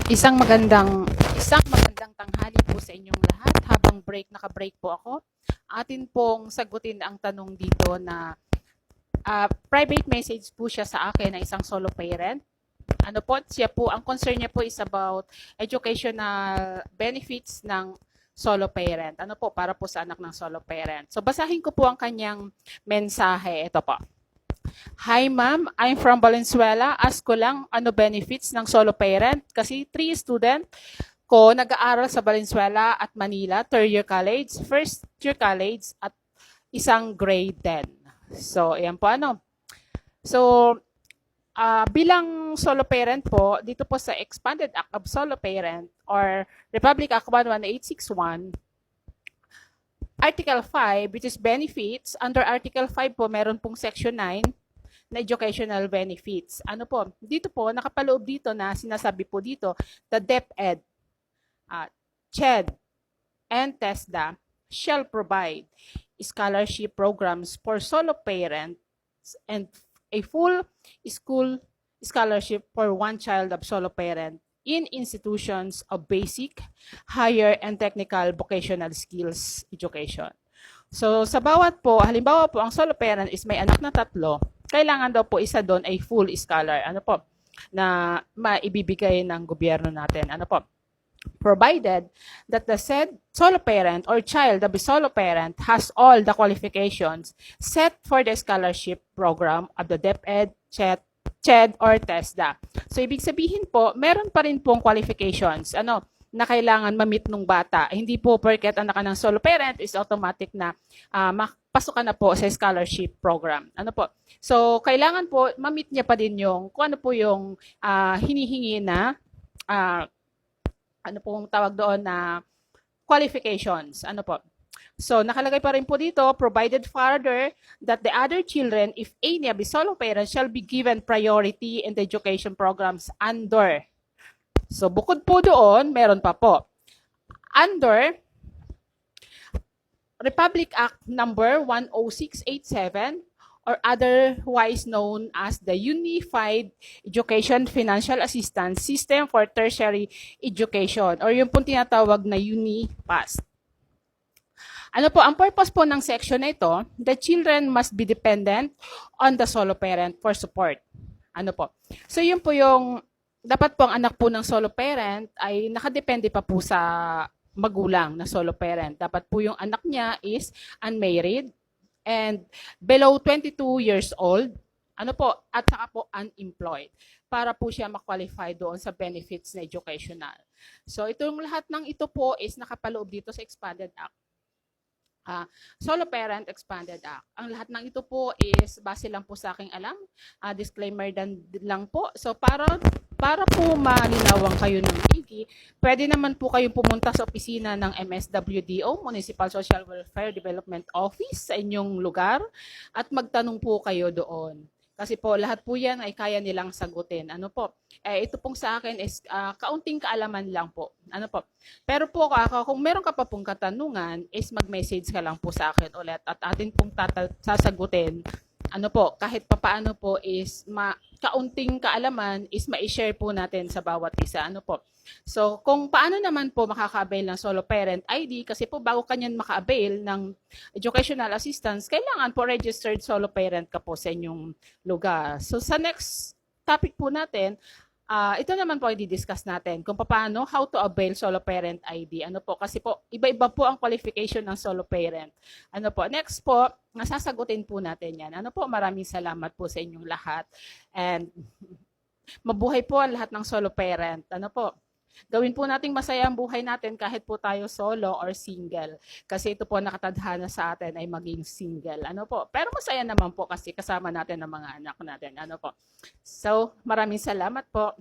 Isang magandang tanghali po sa inyong lahat. Habang naka-break po ako, atin pong sagutin ang tanong dito na private message po siya sa akin ng isang solo parent. Ano po, ang concern niya po is about educational benefits ng solo parent. Ano po, para po sa anak ng solo parent. So basahin ko po ang kanyang mensahe. Ito po. Hi ma'am, I'm from Valenzuela. Ask ko lang ano benefits ng solo parent kasi 3 student ko nag-aaral sa Valenzuela at Manila, third year college, first year college at isang grade 10. So, ayan po ano. So, bilang solo parent po, dito po sa Expanded Act of Solo Parent or Republic Act 11861, Article 5, which is benefits, under Article 5 po, meron pong Section 9 na educational benefits. Ano po, dito po, nakapaloob dito na sinasabi po dito, the DepEd, CHED, and TESDA shall provide scholarship programs for solo parents and a full school scholarship for one child of solo parent in institutions of basic, higher, and technical vocational skills education. So, sa bawat po, halimbawa po, ang solo parent is may anak na 3, kailangan daw po isa doon ay full scholar. Ano po? Na maibibigay ng gobyerno natin. Ano po? Provided that the said solo parent or child of the solo parent has all the qualifications set for the scholarship program of the DepEd, CHED, or TESDA. So, ibig sabihin po, meron pa rin pong qualifications na kailangan ma-meet nung bata. Hindi po porket anak ka ng solo parent is automatic na pasok ka na po sa scholarship program. Ano po? So, kailangan po ma-meet niya pa din yung kung ano po yung hinihingi na ano pong tawag doon na qualifications. Ano po? So, nakalagay pa rin po dito, provided further that the other children, if any of the solo parents, shall be given priority in the education programs under. So, bukod po doon, meron pa po. Under Republic Act number 10687 or otherwise known as the Unified Education Financial Assistance System for Tertiary Education or yung pong tinatawag na UNIPAS. Ano po, ang purpose po ng section na ito, the children must be dependent on the solo parent for support. Ano po? So yun po yung, dapat po ang anak po ng solo parent ay nakadepende pa po sa magulang na solo parent. Dapat po yung anak niya is unmarried and below 22 years old, ano po, at saka po unemployed para po siya ma-qualify doon sa benefits na educational. So itong lahat ng ito po is nakapaloob dito sa Expanded Act. Solo Parent Expanded Act. Ang lahat ng ito po is base lang po sa aking alam. Disclaimer lang po. So para po malinawan kayo ng maigi, pwede naman po kayong pumunta sa opisina ng MSWDO, Municipal Social Welfare Development Office sa inyong lugar at magtanong po kayo doon. Kasi po lahat po yan ay kaya nilang sagutin. Ano po? Ito pong sa akin is kaunting kaalaman lang po. Ano po? Pero po kung meron ka pa pong katanungan is mag-message ka lang po sa akin ulit at atin pong sasagutin. Ano po, kahit papaano po is kaunting kaalaman is ma-share po natin sa bawat isa. Ano po? So, kung paano naman po makaka-avail ng solo parent ID, kasi po bago kanyan maka-avail ng educational assistance, kailangan po registered solo parent ka po sa inyong lugar. So, sa next topic po natin, ito naman po i-discuss natin kung paano, how to avail solo parent ID. Ano po, kasi po, iba-iba po ang qualification ng solo parent. Ano po, next po, nasasagutin po natin yan. Ano po, maraming salamat po sa inyong lahat. And mabuhay po ang lahat ng solo parent. Ano po, gawin po nating masaya ang buhay natin kahit po tayo solo or single. Kasi ito po nakatadhana sa atin ay maging single. Ano po? Pero masaya naman po kasi kasama natin ang mga anak natin. Ano po? So, maraming salamat po.